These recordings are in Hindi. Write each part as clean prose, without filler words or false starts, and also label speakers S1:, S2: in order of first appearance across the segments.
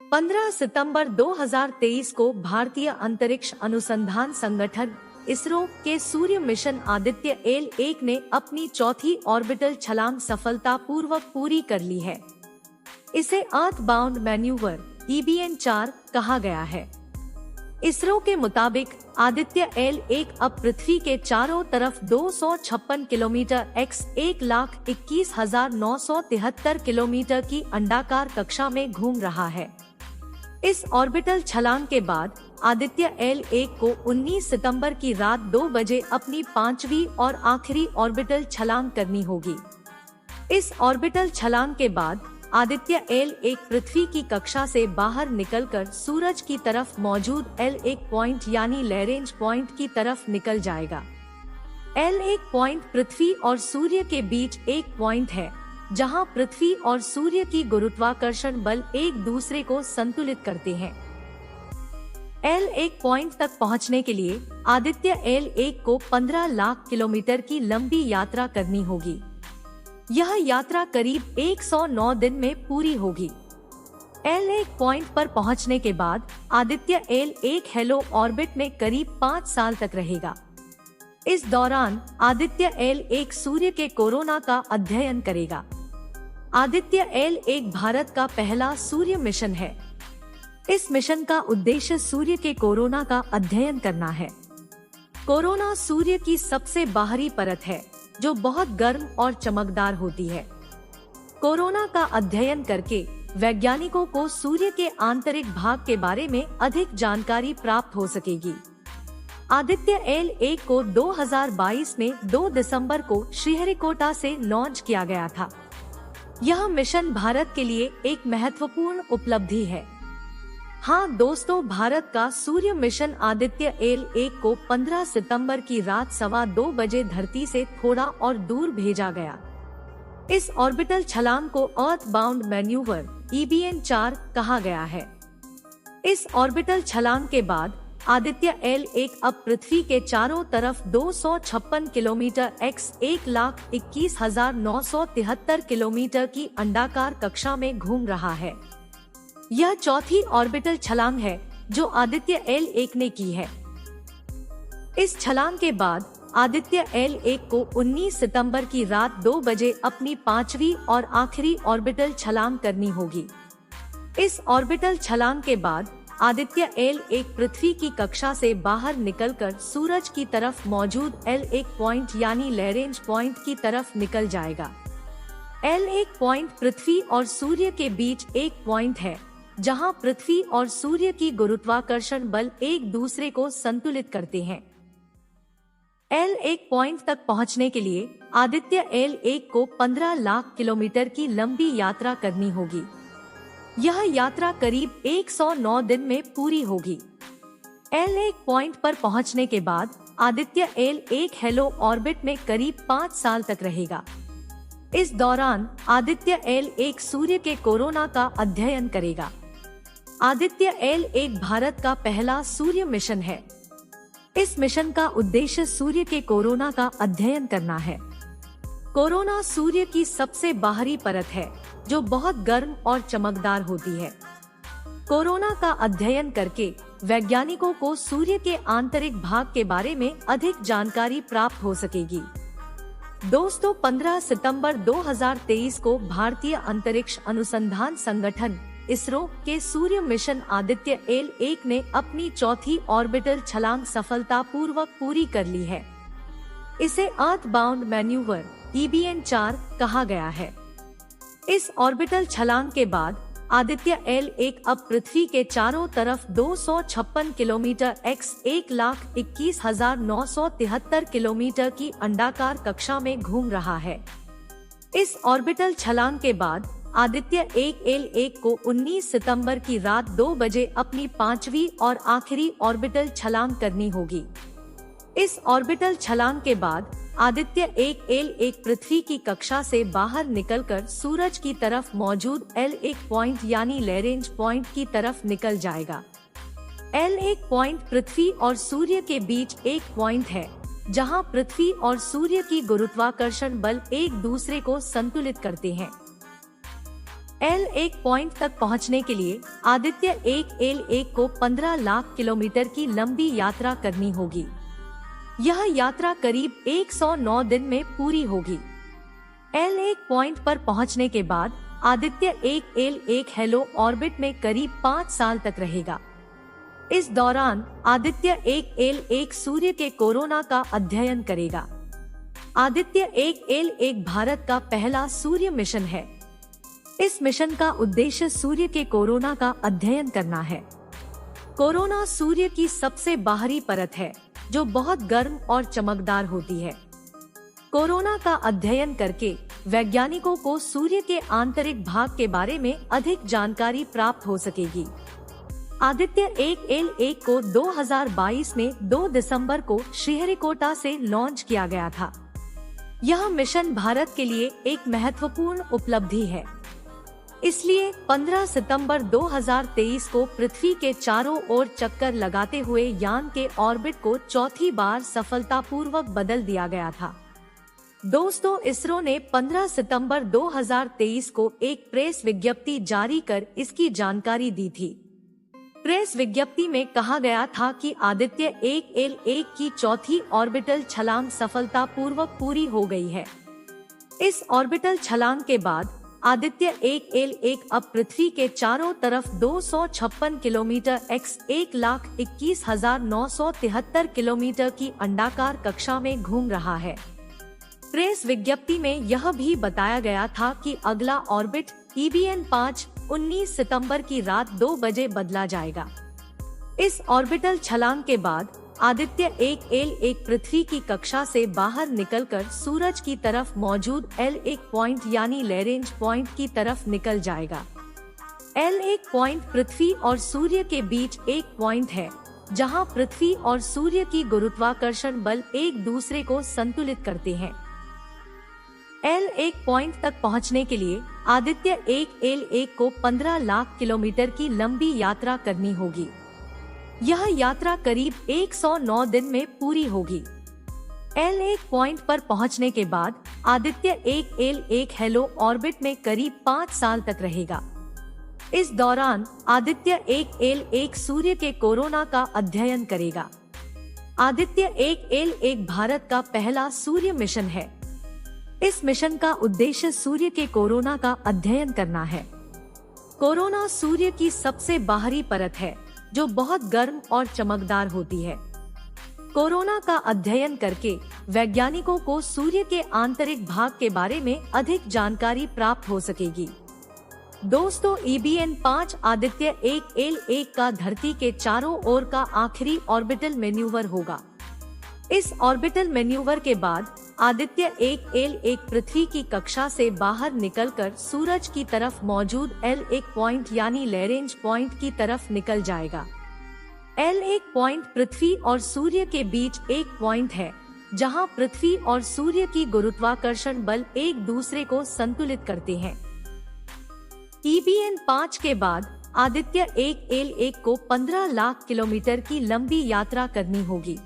S1: 15 सितंबर 2023 को भारतीय अंतरिक्ष अनुसंधान संगठन इसरो के सूर्य मिशन आदित्य L1 ने अपनी चौथी ऑर्बिटल छलांग सफलतापूर्वक पूरी कर ली है। इसे अर्थ बाउंड मैन्यूवर EBN-4 कहा गया है। इसरो के मुताबिक आदित्य L1 अब पृथ्वी के चारों तरफ 256 किलोमीटर x 1,21,973 किलोमीटर की अंडाकार कक्षा में घूम रहा है। इस ऑर्बिटल छलांग के बाद आदित्य L1 को 19 सितंबर की रात 2 बजे अपनी पांचवी और आखिरी ऑर्बिटल छलांग करनी होगी। इस ऑर्बिटल छलांग के बाद आदित्य L1 पृथ्वी की कक्षा से बाहर निकलकर सूरज की तरफ मौजूद L1 पॉइंट यानी लैरेंज पॉइंट की तरफ निकल जाएगा। L1 पॉइंट पृथ्वी और सूर्य के बीच एक पॉइंट है, जहां पृथ्वी और सूर्य की गुरुत्वाकर्षण बल एक दूसरे को संतुलित करते हैं। L1 पॉइंट तक पहुंचने के लिए आदित्य L1 को 15 लाख किलोमीटर की लंबी यात्रा करनी होगी। यह यात्रा करीब 109 दिन में पूरी होगी। L1 पॉइंट पर पहुंचने के बाद आदित्य L1 हेलो ऑर्बिट में करीब 5 साल तक रहेगा। इस दौरान आदित्य L1 सूर्य के कोरोना का अध्ययन करेगा। आदित्य L1 भारत का पहला सूर्य मिशन है। इस मिशन का उद्देश्य सूर्य के कोरोना का अध्ययन करना है। कोरोना सूर्य की सबसे बाहरी परत है, जो बहुत गर्म और चमकदार होती है। कोरोना का अध्ययन करके वैज्ञानिकों को सूर्य के आंतरिक भाग के बारे में अधिक जानकारी प्राप्त हो सकेगी। आदित्य L1 को 2022 में 2 दिसंबर को श्रीहरिकोटा से लॉन्च किया गया था। यह मिशन भारत के लिए एक महत्वपूर्ण उपलब्धि है। हाँ दोस्तों, भारत का सूर्य मिशन आदित्य L1 को 15 सितंबर की रात 2:15 बजे धरती से थोड़ा और दूर भेजा गया। इस ऑर्बिटल छलांग को अर्थ बाउंड मैन्यूवर EBN-4 कहा गया है। इस ऑर्बिटल छलांग के बाद आदित्य L1 अब पृथ्वी के चारों तरफ 256 किलोमीटर x 1,21,973 किलोमीटर की अंडाकार कक्षा में घूम रहा है। यह चौथी ऑर्बिटल छलांग है जो आदित्य L1 ने की है। इस छलांग के बाद आदित्य L1 को 19 सितंबर की रात 2 बजे अपनी पांचवी और आखिरी ऑर्बिटल छलांग करनी होगी। इस ऑर्बिटल छलांग के बाद आदित्य L1 पृथ्वी की कक्षा से बाहर निकलकर सूरज की तरफ मौजूद L1 पॉइंट यानी लैरेंज पॉइंट की तरफ निकल जाएगा। L1 पॉइंट पृथ्वी और सूर्य के बीच एक पॉइंट है, जहां पृथ्वी और सूर्य की गुरुत्वाकर्षण बल एक दूसरे को संतुलित करते हैं। L1 पॉइंट तक पहुंचने के लिए आदित्य L1 को 15 लाख किलोमीटर की लंबी यात्रा करनी होगी। यह यात्रा करीब 109 दिन में पूरी होगी। L1 पॉइंट पर पहुंचने के बाद आदित्य L1 हेलो ऑर्बिट में करीब 5 साल तक रहेगा। इस दौरान आदित्य L1 सूर्य के कोरोना का अध्ययन करेगा। आदित्य L1 भारत का पहला सूर्य मिशन है। इस मिशन का उद्देश्य सूर्य के कोरोना का अध्ययन करना है। कोरोना सूर्य की सबसे बाहरी परत है, जो बहुत गर्म और चमकदार होती है। कोरोना का अध्ययन करके वैज्ञानिकों को सूर्य के आंतरिक भाग के बारे में अधिक जानकारी प्राप्त हो सकेगी। दोस्तों, 15 सितंबर 2023 को भारतीय अंतरिक्ष अनुसंधान संगठन इसरो के सूर्य मिशन आदित्य L1 ने अपनी चौथी ऑर्बिटल छलांग सफलतापूर्वक पूरी कर ली है। इसे अर्थ बाउंड मैन्यूवर EBN-4 कहा गया है। इस ऑर्बिटल छलांग के बाद आदित्य L1 अब पृथ्वी के चारों तरफ 256 किलोमीटर x 1,21,973 किलोमीटर की अंडाकार कक्षा में घूम रहा है। इस ऑर्बिटल छलांग के बाद आदित्य L1 को 19 सितंबर की रात 2 बजे अपनी पांचवी और आखिरी ऑर्बिटल छलांग करनी होगी। इस ऑर्बिटल छलांग के बाद आदित्य L1 पृथ्वी की कक्षा से बाहर निकलकर सूरज की तरफ मौजूद L1 पॉइंट यानी लैरेंज पॉइंट की तरफ निकल जाएगा। L1 पॉइंट पृथ्वी और सूर्य के बीच एक पॉइंट है, जहां पृथ्वी और सूर्य की गुरुत्वाकर्षण बल एक दूसरे को संतुलित करते हैं। L1 पॉइंट तक पहुंचने के लिए आदित्य L1 को 15 लाख किलोमीटर की लंबी यात्रा करनी होगी। यह यात्रा करीब 109 दिन में पूरी होगी। L1 पॉइंट पर पहुंचने के बाद आदित्य L1 हेलो ऑर्बिट में करीब 5 साल तक रहेगा। इस दौरान आदित्य L1 सूर्य के कोरोना का अध्ययन करेगा। आदित्य L1 भारत का पहला सूर्य मिशन है। इस मिशन का उद्देश्य सूर्य के कोरोना का अध्ययन करना है। कोरोना सूर्य की सबसे बाहरी परत है जो बहुत गर्म और चमकदार होती है। कोरोना का अध्ययन करके वैज्ञानिकों को सूर्य के आंतरिक भाग के बारे में अधिक जानकारी प्राप्त हो सकेगी। आदित्य L1 को 2022 में 2 दिसंबर को श्रीहरिकोटा से लॉन्च किया गया था। यह मिशन भारत के लिए एक महत्वपूर्ण उपलब्धि है। इसलिए 15 सितंबर 2023 को पृथ्वी के चारों ओर चक्कर लगाते हुए यान के ऑर्बिट को चौथी बार सफलतापूर्वक बदल दिया गया था। दोस्तों, इसरो ने 15 सितंबर 2023 को एक प्रेस विज्ञप्ति जारी कर इसकी जानकारी दी थी। प्रेस विज्ञप्ति में कहा गया था कि आदित्य L1 की चौथी ऑर्बिटल छलांग सफलतापूर्वक पूरी हो गई है। इस ऑर्बिटल छलांग के बाद आदित्य L1 अब पृथ्वी के चारों तरफ 256 किलोमीटर x 1,21,973 किलोमीटर की अंडाकार कक्षा में घूम रहा है। प्रेस विज्ञप्ति में यह भी बताया गया था कि अगला ऑर्बिट EBN-5 19 सितंबर की रात 2 बजे बदला जाएगा। इस ऑर्बिटल छलांग के बाद आदित्य L1 पृथ्वी की कक्षा से बाहर निकलकर सूरज की तरफ मौजूद L1 पॉइंट यानी लैरेंज पॉइंट की तरफ निकल जाएगा। L1 पॉइंट पृथ्वी और सूर्य के बीच एक पॉइंट है जहां पृथ्वी और सूर्य की गुरुत्वाकर्षण बल एक दूसरे को संतुलित करते हैं। L1 पॉइंट तक पहुंचने के लिए आदित्य L1 को 15 लाख किलोमीटर की लंबी यात्रा करनी होगी। यह यात्रा करीब 109 दिन में पूरी होगी। L1 पॉइंट पर पहुंचने के बाद आदित्य L1 हेलो ऑर्बिट में करीब 5 साल तक रहेगा। इस दौरान आदित्य L1 सूर्य के कोरोना का अध्ययन करेगा। आदित्य L1 भारत का पहला सूर्य मिशन है। इस मिशन का उद्देश्य सूर्य के कोरोना का अध्ययन करना है। कोरोना सूर्य की सबसे बाहरी परत है जो बहुत गर्म और चमकदार होती है। कोरोना का अध्ययन करके वैज्ञानिकों को सूर्य के आंतरिक भाग के बारे में अधिक जानकारी प्राप्त हो सकेगी। दोस्तों, EBN-5 आदित्य L1 का धरती के चारों ओर का आखिरी ऑर्बिटल मैन्यूवर होगा। इस ऑर्बिटल मैन्यूवर के बाद आदित्य L1 पृथ्वी की कक्षा से बाहर निकलकर सूरज की तरफ मौजूद L1 पॉइंट यानी लैरेंज पॉइंट की तरफ निकल जाएगा। L1 पॉइंट पृथ्वी और सूर्य के बीच एक पॉइंट है जहां पृथ्वी और सूर्य की गुरुत्वाकर्षण बल एक दूसरे को संतुलित करते हैं। EBN-5 के बाद आदित्य L1 को 15 लाख किलोमीटर की लंबी यात्रा करनी होगी।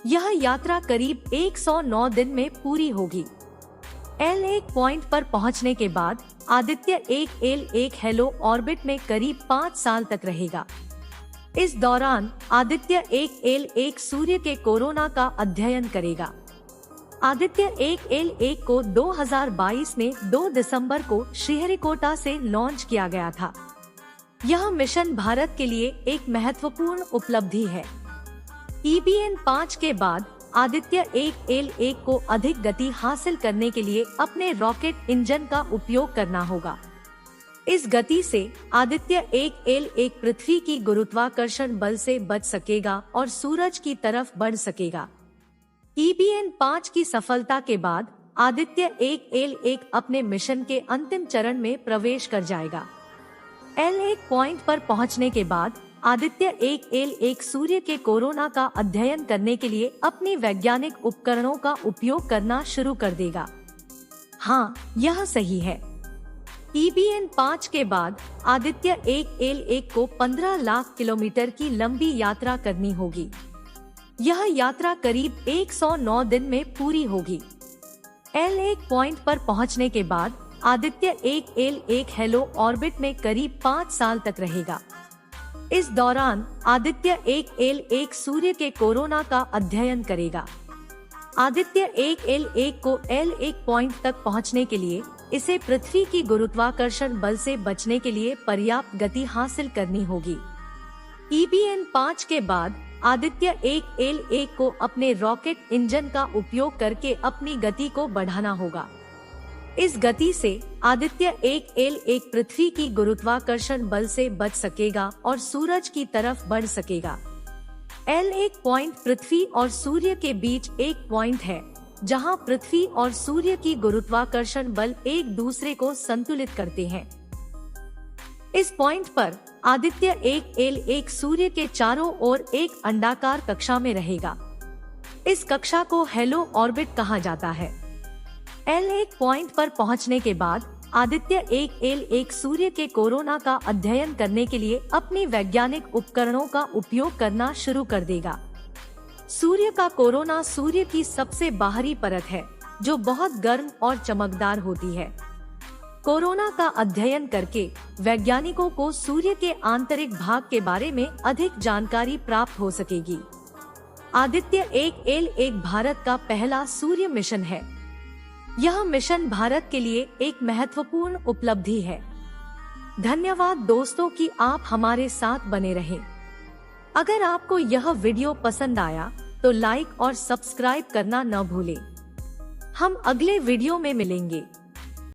S1: यह यात्रा करीब 109 दिन में पूरी होगी। L1 पॉइंट पर पहुंचने के बाद आदित्य L1 हेलो ऑर्बिट में करीब 5 साल तक रहेगा। इस दौरान आदित्य L1 सूर्य के कोरोना का अध्ययन करेगा। आदित्य L1 को 2022 में 2 दिसंबर को श्रीहरिकोटा से लॉन्च किया गया था। यह मिशन भारत के लिए एक महत्वपूर्ण उपलब्धि है। EBN-5 के बाद आदित्य L1 को अधिक गति हासिल करने के लिए अपने रॉकेट इंजन का उपयोग करना होगा। इस गति से आदित्य L1 पृथ्वी की गुरुत्वाकर्षण बल से बच सकेगा और सूरज की तरफ बढ़ सकेगा। EBN-5 की सफलता के बाद आदित्य L1 अपने मिशन के अंतिम चरण में प्रवेश कर जाएगा। L1 पॉइंट पर पहुंचने के बाद आदित्य L1 सूर्य के कोरोना का अध्ययन करने के लिए अपने वैज्ञानिक उपकरणों का उपयोग करना शुरू कर देगा। हाँ, यह सही है। EBN-5 के बाद आदित्य L1 को 15 लाख किलोमीटर की लंबी यात्रा करनी होगी। यह यात्रा करीब 109 दिन में पूरी होगी। L1 पॉइंट पर पहुंचने के बाद आदित्य 1L1 हेलो ऑर्बिट में करीब 5 साल तक रहेगा। इस दौरान आदित्य 1L1 सूर्य के कोरोना का अध्ययन करेगा। आदित्य 1L1 को L1 पॉइंट तक पहुंचने के लिए इसे पृथ्वी की गुरुत्वाकर्षण बल से बचने के लिए पर्याप्त गति हासिल करनी होगी। EBN 5 के बाद आदित्य 1L1 को अपने रॉकेट इंजन का उपयोग करके अपनी गति को बढ़ाना होगा। इस गति से आदित्य 1L1 पृथ्वी की गुरुत्वाकर्षण बल से बच सकेगा और सूरज की तरफ बढ़ सकेगा। L1 पॉइंट पृथ्वी और सूर्य के बीच एक पॉइंट है जहां पृथ्वी और सूर्य की गुरुत्वाकर्षण बल एक दूसरे को संतुलित करते हैं। इस पॉइंट पर आदित्य 1L1 सूर्य के चारों ओर एक अंडाकार कक्षा में रहेगा। इस कक्षा को हेलो ऑर्बिट कहा जाता है। L1 पॉइंट पर पहुंचने के बाद आदित्य 1L1 सूर्य के कोरोना का अध्ययन करने के लिए अपने वैज्ञानिक उपकरणों का उपयोग करना शुरू कर देगा। सूर्य का कोरोना सूर्य की सबसे बाहरी परत है जो बहुत गर्म और चमकदार होती है। कोरोना का अध्ययन करके वैज्ञानिकों को सूर्य के आंतरिक भाग के बारे में अधिक जानकारी प्राप्त हो सकेगी। आदित्य 1L1 भारत का पहला सूर्य मिशन है। यह मिशन भारत के लिए एक महत्वपूर्ण उपलब्धि है। धन्यवाद दोस्तों कि आप हमारे साथ बने रहे। अगर आपको यह वीडियो पसंद आया तो लाइक और सब्सक्राइब करना न भूलें। हम अगले वीडियो में मिलेंगे।